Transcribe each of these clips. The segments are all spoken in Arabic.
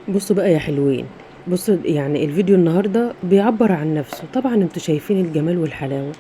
بصوا بقى يا حلوين. بصوا يعني الفيديو النهارده بيعبر عن نفسه. طبعا انتوا شايفين الجمال والحلاوه،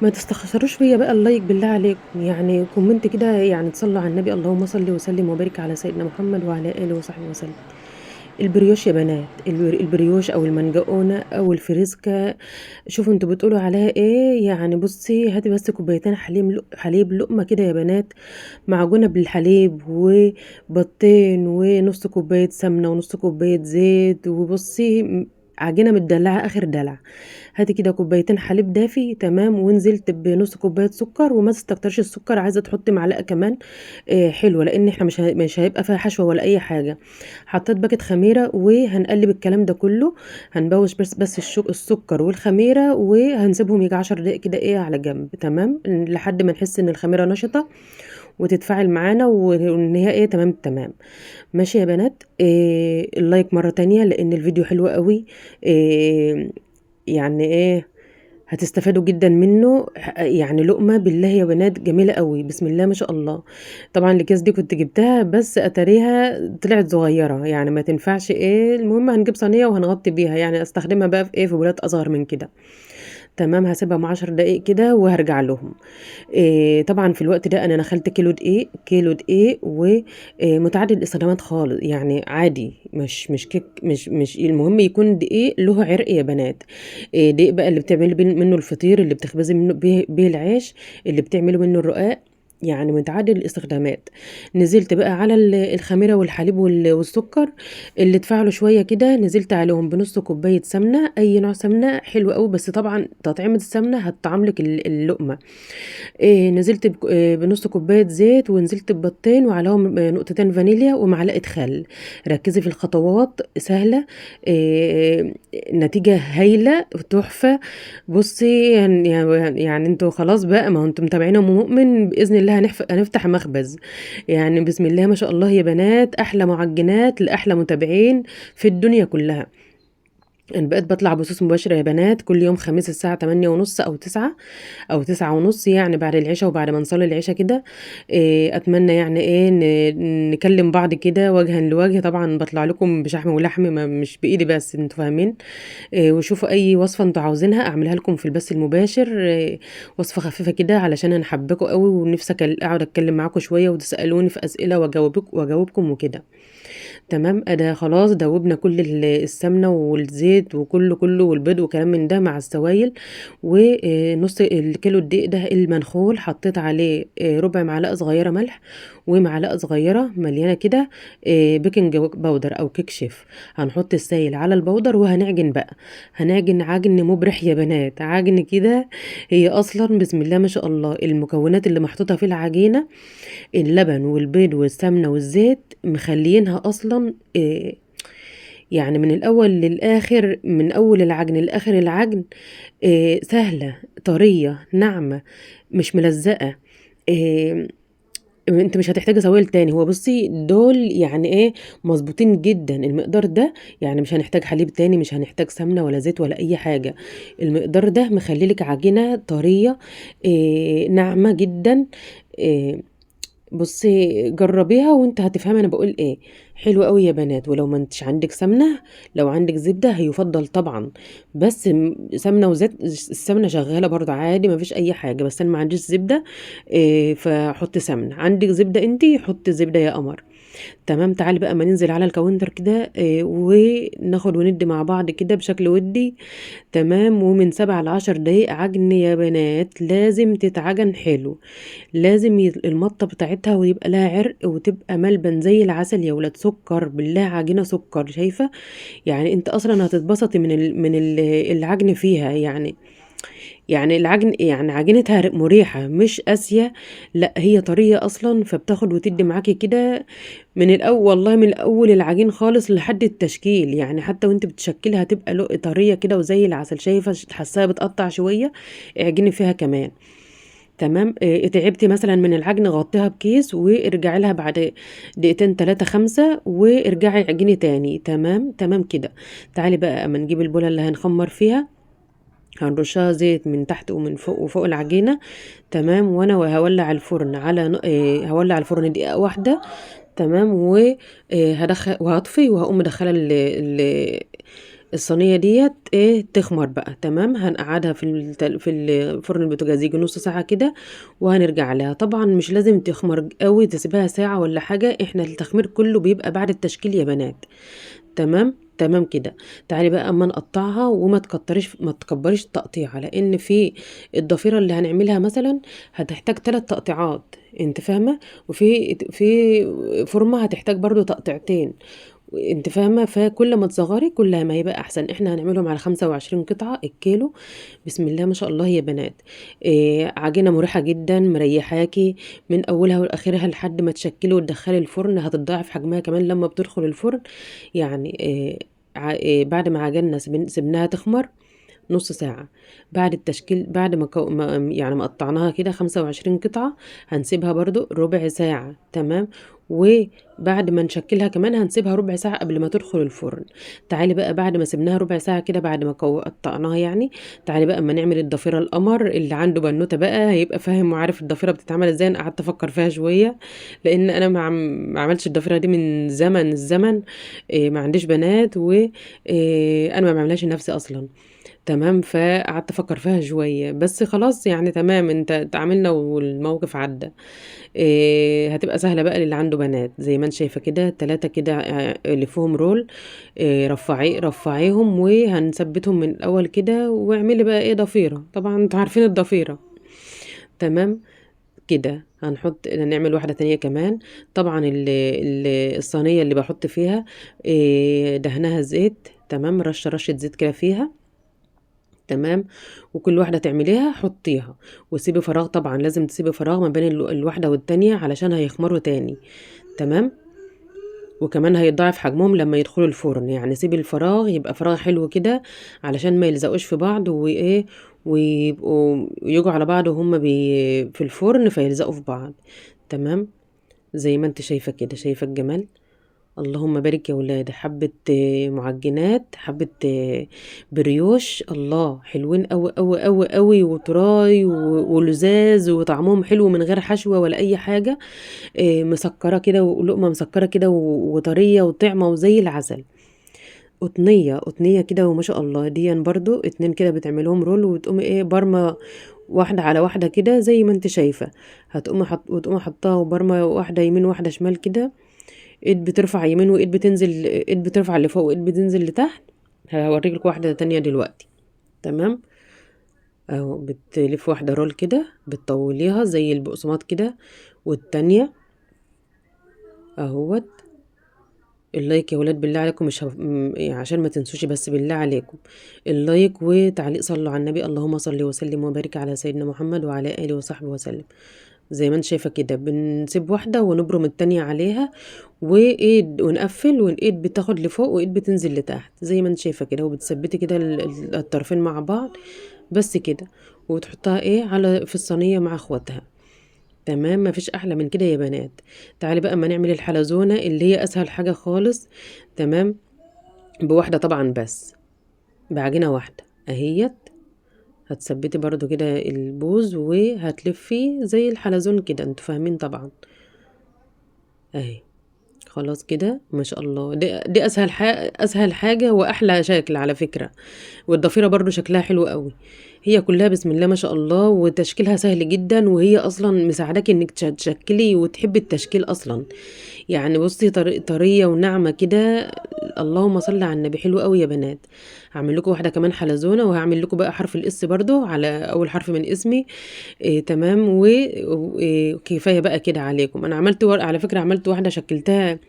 ما تستخسروش فيا بقى. اللايك بالله عليكم، يعني كومنت كده، يعني تصلوا على النبي. اللهم صل وسلم وبارك على سيدنا محمد وعلى اله وصحبه وسلم. البريوش يا بنات، البريوش او المنجقونه او الفريسكا، شوفوا انتوا بتقولوا عليها ايه. يعني بصي، هاتي بس كوبايتين حليب لقمه كده يا بنات، معجونه بالحليب وبيضتين ونص كوبايه سمنه ونص كوبايه زيت، وبصي عجينه متدلعه اخر دلع. هاتي كده كوبايتين حليب دافي تمام، ونزلت بنص كوبايه سكر، وما تستكترش السكر، عايزه تحطي معلقه كمان حلوه، لان احنا مش هيبقى فيها حشوه ولا اي حاجه. حطيت باكت خميره وهنقلب الكلام ده كله. هنبوش بس السكر والخميره، وهنسيبهم يجي 10 دقايق كده ايه على جنب تمام، لحد ما نحس ان الخميره نشطه وتتفاعل معانا، وان هي ايه تمام تمام. ماشي يا بنات، إيه اللايك مرة تانية لان الفيديو حلو قوي. إيه يعني ايه، هتستفادوا جدا منه. يعني لقمة بالله يا بنات جميلة قوي، بسم الله ما شاء الله. طبعا الاكياس دي كنت جبتها بس اتاريها طلعت صغيرة، يعني ما تنفعش. ايه المهم هنجيب صينية وهنغطي بيها، يعني استخدمها بقى في ايه، في بولات اصغر من كده. تمام، هسيبها مع 10 دقايق كده وهرجع لهم. طبعا في الوقت ده انا نخلت كيلو دقيق ومتعدد الاستخدامات خالص، يعني عادي، مش كيك، مش المهم يكون دقيق له عرق يا بنات. دقيق بقى اللي بتعملي منه الفطير، اللي بتخبزي منه بيه العيش، اللي بتعملي منه الرقاق، يعني متعدد الاستخدامات. نزلت بقى على الخميره والحليب والسكر اللي اتفاعلوا شويه كده، نزلت عليهم بنص كوبايه سمنه، اي نوع سمنه حلو قوي، بس طبعا تطعيمه السمنه هتطعم لك اللقمه. نزلت بنص كوباية زيت، ونزلت ببيضتين وعليهم نقطتين فانيليا ومعلقة خل. ركزي في الخطوات سهلة. آه، نتيجة هايلة تحفة. بصي يعني انتوا خلاص بقى، ما هو انتوا متابعين ام مؤمن بإذن الله هنفتح مخبز. يعني بسم الله ما شاء الله يا بنات، احلى معجنات لاحلى متابعين في الدنيا كلها. انا بقيت بطلع بثوث مباشرة يا بنات كل يوم خميس الساعة 8:30 او 9 او 9:30، يعني بعد العشاء وبعد ما نصلي العشاء كده. اتمنى يعني ايه نكلم بعض كده وجها لوجه. طبعا بطلع لكم بشحم ولحم، مش بايدي بس، انتوا فاهمين. وشوفوا اي وصفة انتوا عاوزينها اعملها لكم في البث المباشر. وصفة خفيفة كده علشان انا حباكم قوي، ونفسي اقعد اتكلم معاكم شوية وتسألوني في اسئلة واجاوبكم وكده. تمام، ده خلاص دوبنا كل السمنة والزيت وكله والبيض وكلام من ده مع السوائل. ونص الكيلو الدقيق ده المنخول حطيت عليه ربع معلقة صغيرة ملح، ومعلقة صغيرة مليانة كده بيكنج باودر او كيك شيف. هنحط السائل على البودر وهنعجن بقى. هنعجن عجن مبرح يا بنات، عجن كده. هي اصلا بسم الله ما شاء الله المكونات اللي محطوطة في العجينة، اللبن والبيض والسمنة والزيت، مخليينها أصلا يعني من الأول للآخر، من أول العجن لآخر العجن سهلة طرية ناعمة، مش ملزقة. آه، انت مش هتحتاجي سوائل تاني. هو بصي دول يعني ايه، مظبوطين جدا المقدار ده. يعني مش هنحتاج حليب تاني، مش هنحتاج سمنة ولا زيت ولا اي حاجة. المقدار ده مخليلك عجينة طرية ناعمة جدا. آه، بصي جربيها وانت هتفهمي انا بقول ايه. حلو قوي يا بنات. ولو ما انتش عندك سمنه، لو عندك زبده هيفضل طبعا. بس سمنه وزيت، السمنه شغاله برضه عادي، ما فيش اي حاجه، بس انا ما عنديش زبده. فحط سمنه. عندك زبده انتي حط زبده يا قمر. تمام، تعالي بقى ما ننزل على الكاونتر كده وناخد وندي مع بعض كده بشكل ودي. تمام، ومن 7 ل10 دقايق عجن يا بنات، لازم تتعجن حلو. لازم المطة بتاعتها ويبقى لها عرق وتبقى ملبن زي العسل يا ولاد. سكر بالله، عجينة سكر، شايفة؟ يعني انت اصلا هتتبسطي من العجن فيها. يعني العجن، يعني عجينتها مريحة مش قاسية، لا هي طرية اصلا، فبتاخد وتدي معاكي كده من الاول. والله من الاول العجين خالص لحد التشكيل، يعني حتى وانت بتشكلها هتبقى طرية كده وزي العسل. شايفة؟ حاساها بتقطع شوية، اعجني فيها كمان. تمام، تعبتي مثلا من العجن غطيها بكيس وارجعي لها بعد دقيقتين 3 5، وارجعي عجيني تاني. تمام تمام كده. تعالي بقى اما نجيب البولة اللي هنخمر فيها، هنرشها زيت من تحت ومن فوق وفوق العجينة. تمام، وانا هولع الفرن على هولع الفرن دقيقة واحدة. تمام، وهاطفي وهاقوم مدخّلة الصينية ديّة تخمر بقى. تمام، هنقعّدها في الفرن البوتاجاز ييجي نُص ساعة كده وهنرجع لها. طبعًا مش لازم تخمر أوي تسيبيها ساعة والّا حاجة، إحنا التخمير كلّه بيبقى بعد التشكيل يا بنات. تمام، تمام كده. تعالي بقى أمّا نقطّعها ما تكبّريش التقطيعة، لإن في الضفيرة اللي هنعملها مثلًا هتحتاج 3 تقطيعات، أنتِ فاهمة، في فورمة هتحتاج برضه تقطيعتين، أنتِ فاهمة، فكل ما تصغّري كل ما هيبقى أحسن. إحنا هنعملهم على 25 قطعة الكيلو، بسم الله ما شاء الله يا بنات. عجينة مريحة جدًا مريّحاكِ من أولها وآخرها لحد ما تشكّلي وتدخّلي الفرن، هتتضاعف حجمها كمان لمّا بتدخل الفرن. يعني بعد ما عجننا سِبناها تخمر نُص ساعة، بعد التشكيل بعد ما كو ما يعني ما قطّعناها كده 25 قطعة، هنسيبها برضه ربع ساعة. تمام، وبعد ما نشكّلها كمان هنسيبها ربع ساعة قبل ما تدخل الفرن. تعالي بقى بعد ما سِبناها ربع ساعة كده بعد ما قطّعناها يعني، تعالي بقى أمّا نعمل الضفيرة القمر، اللي عنده بنوتة بقى هيبقى فاهم وعارف الضفيرة بتتعمل إزاي. أنا قعدت أفكّر فيها شوية، لإن أنا ما عملتش الضفيرة دي من زمن الزمن، ما عنديش بنات أنا ما باعملهاش لنفسي أصلًا. تمام، فقعدت أفكّر فيها شوية، بس خلاص يعني تمام اتعاملنا والموقف عدّى. هتبقى سهلة بقى للي عنده بنات، زي ما أنتِ شايفة كده 3 كده لفّيهم رول، رفّعيهم وهنثبّتهم من الأول كده واعملي بقى ضفيرة، طبعًا أنتم عارفين الضفيرة. تمام، كده نعمل واحدة تانية كمان. طبعًا الصينية اللي باحُط فيها دهنها زيت. تمام، رشّة زيت كده فيها. تمام، وكل واحدة تعمليها حطيها وسيبي فراغ، طبعًا لازم تسيبي فراغ ما بين الواحدة والتانية علشان هيخمروا تاني. تمام، وكمان هيتضاعف حجمهم لمّا يدخلوا الفرن، يعني سيبي الفراغ يبقى فراغ حلو كده علشان ما يلزقوش في بعض ويبقوا ييجوا على بعض وهُم في الفرن فيلزقوا في بعض. تمام، زي ما أنتِ شايفة كده، شايفة الجمال؟ اللهم بارك يا ولاد. حبة معجنات، حبة بريوش، الله حلوين أوي أوي أوي أوي وطراي ولُذاذ وطعمهم حلو من غير حشوة ولا أي حاجة. مسكّرة كده ولقمة مسكّرة كده وطرية وطعمة وزي العسل. قطنية كده وما شاء الله. ديًا برضه 2 كده بتعمليهم رول وتقومي بارمة واحدة على واحدة كده زي ما أنتِ شايفة. وتقومي حاطّاها وبارمة واحدة يمين وواحدة شمال كده، إيد بترفع يمين إيد بترفع لفوق وإيد بتنزل لتحت. هاورّيك لكم واحدة تانية دلوقتي. تمام، أهو بتلفّي واحدة رول كده بتطوّليها زي البقسماط كده، والتانية أهوّة. اللايك يا ولاد بالله عليكم، مش عشان ما تنسوش بس بالله عليكم اللايك وتعليق، صلّوا على النبي، اللهم صل وسلم وبارك على سيدنا محمد وعلى آله وصحبه وسلم. زي ما أنتِ شايفة كده بنسيب واحدة ونبرم التانية عليها، ونقفّل وإيد بتاخد لفوق وإيد بتنزل لتحت زي ما أنتِ شايفة كده، وبتثبّتي كده الطرفين مع بعض بس كده، وتحطّها في الصينية مع أخواتها. تمام، ما فيش أحلى من كده يا بنات. تعالي بقى أمّا نعمل الحلزونة اللي هي أسهل حاجة خالص. تمام، بواحدة طبعًا بس، بعجينة واحدة أهيّة. هتثبّتي برضه كده البوز وهتلفّي زي الحلزون كده، أنتم فاهمين طبعًا. أهي، خلاص كده ما شاء الله. دي أسهل حاجة وأحلى شكل على فكرة، والضفيرة برضه شكلها حلو أوي. هي كلّها بسم الله ما شاء الله وتشكيلها سهل جدًا، وهي أصلًا مساعداكِ إنِّك تشكّلي وتحبّي التشكيل أصلًا. يعني بُصّي طريّة وناعمة كده، اللهم صل على النبي، حلو أوي يا بنات. هاعمل لكم واحدة كمان حلزونة، وهاعمل لكم بقى حرف الS برضه على أول حرف من اسمي. تمام، وكفاية بقى كده عليكم. أنا على فكرة عملت واحدة شكّلتها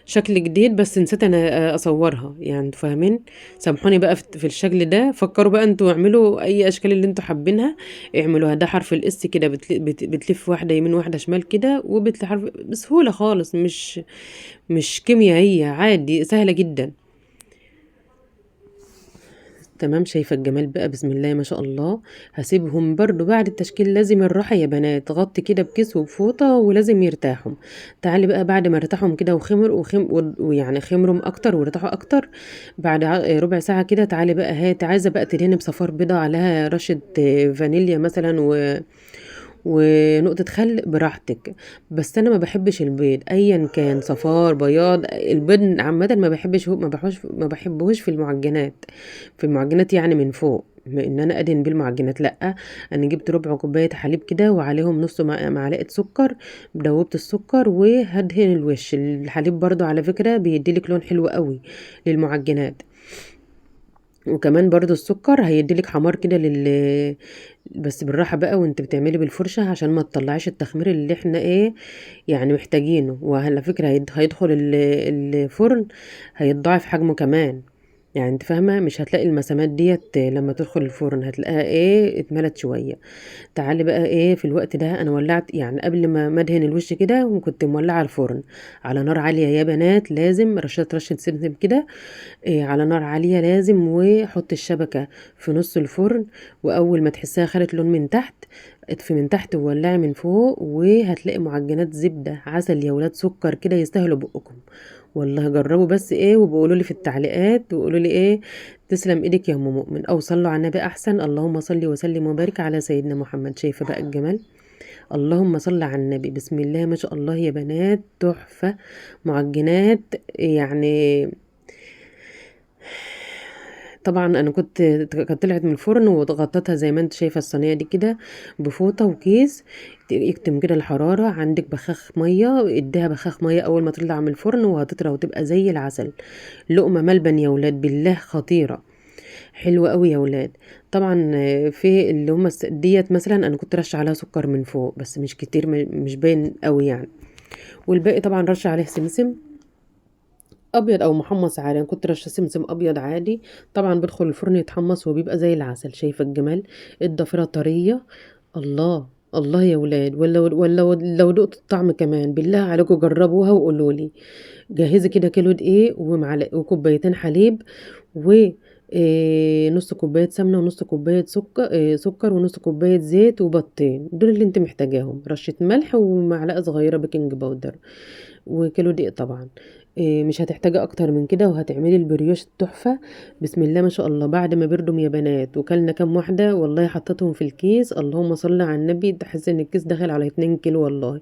شكل جديد بس نسيت أنا أصوّرها، يعني أنتم فاهمين. سامحوني بقى في الشكل ده، فكّروا بقى أنتم اعملوا أي أشكال اللي أنتم حابينها اعملوها. ده حرف الS كده بتلِف واحدة يمين واحدة شمال كده، حرف بسهولة خالص، مش كيميا، هي عادي سهلة جدًا. تمام، شايفة الجمال بقى بسم الله ما شاء الله. هاسيبهم برضه بعد التشكيل لازم الراحة يا بنات، غطّي كده بكيس وبفوطة ولازم يرتاحوا. تعالي بقى بعد ما ارتاحوا كده ويعني خمروا أكتر وارتاحوا أكتر، بعد ربع ساعة كده تعالي بقى عايزة بقى تدهني بصفار بيضا عليها رشة فانيليا مثلًا ونقطة خل براحتك. بس انا ما بحبش البيض ايا كان صفار بياض، البيض عامة ما بحبهوش في المعجنات، في المعجنات يعني من فوق، ان انا ادهن بالمعجنات لا. انا جبت ربع كوبايه حليب كده وعليهم نص معلقه سكر، دوبت السكر وهدهن الوش. الحليب برضو على فكره بيديلك لون حلو قوي للمعجنات، وكمان برضو السكر هيديلك حمار كده بس بالراحة بقى وانت بتعملي بالفرشة عشان ما تطلعيش التخمير اللي احنا ايه يعني محتاجينه. وعلى فكرة هيدخل الفرن هيتضاعف حجمه كمان، يعني انت فاهمة مش هتلاقي المسامات ديت لما تدخل الفرن، هتلاقيها ايه اتملت شوية. تعالي بقى ايه في الوقت ده انا ولعت، يعني قبل ما ادهن الوش كده وكنت مولعة الفرن على نار عالية يا بنات، لازم رشة سمسم كده إيه على نار عالية لازم. وحط الشبكة في نص الفرن، وأول ما تحسها خدت لون من تحت اطفي من تحت وولعي من فوق، وهتلاقي معجنات زبدة عسل يا ولاد سكر كده يستاهلوا بقكم. والله جربوا بس ايه وبقولوا لي في التعليقات وقولوا لي ايه. تسلم ايدك يا ام مؤمن، او صلوا على النبي احسن. اللهم صل وسلم وبارك على سيدنا محمد. شايفه بقى الجمال؟ اللهم صل على النبي. بسم الله ما شاء الله يا بنات، تحفه معجنات يعني. طبعا انا كانت طلعت من الفرن وغطيتها زي ما انت شايفه الصينيه دي كده بفوطه وكيس. يكتم كده الحراره، عندك بخاخ ميه اديها بخاخ ميه اول ما تطلع من الفرن وهتطرى وتبقى زي العسل. لقمه ملبن يا ولاد بالله خطيره، حلوه قوي يا ولاد. طبعا في اللي هم ديت مثلا انا كنت رش عليها سكر من فوق بس مش كتير، مش باين قوي يعني. والباقي طبعا رش عليه سمسم ابيض او محمص عادي، انا كنت رشه سمسم ابيض عادي. طبعا بدخل الفرن يتحمص وبيبقى زي العسل. شايفه الجمال؟ الضفيره طريه. الله الله يا ولاد، ولا لو دقت الطعم كمان بالله عليكم جربوها وقولوا لي. جهزي كده كيلو دقيق ومعلقه وكوبايتين حليب، و نص كوبايه سمنه ونص كوبايه سكر ونص كوبايه زيت وبيضتين، دول اللي انت محتاجاهم، رشه ملح ومعلقه صغيره بيكنج باودر، وكيلو دقيق طبعا. مش هتحتاجي اكتر من كده وهتعملي البريوش التحفه. بسم الله ما شاء الله. بعد ما بردهم يا بنات وكلنا كام واحده والله حطيتهم في الكيس، اللهم صل على النبي، تحس ان الكيس داخل على 2 كيلو والله،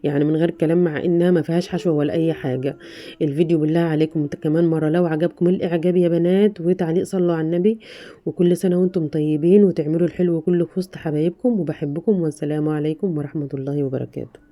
يعني من غير كلام، مع انها ما فيهاش حشوه ولا اي حاجه. الفيديو بالله عليكم كمان مره لو عجبكم الاعجاب يا بنات وتعليق صلوا على النبي. وكل سنه وانتم طيبين وتعملوا الحلو كله في وسط حبايبكم، وبحبكم والسلام عليكم ورحمه الله وبركاته.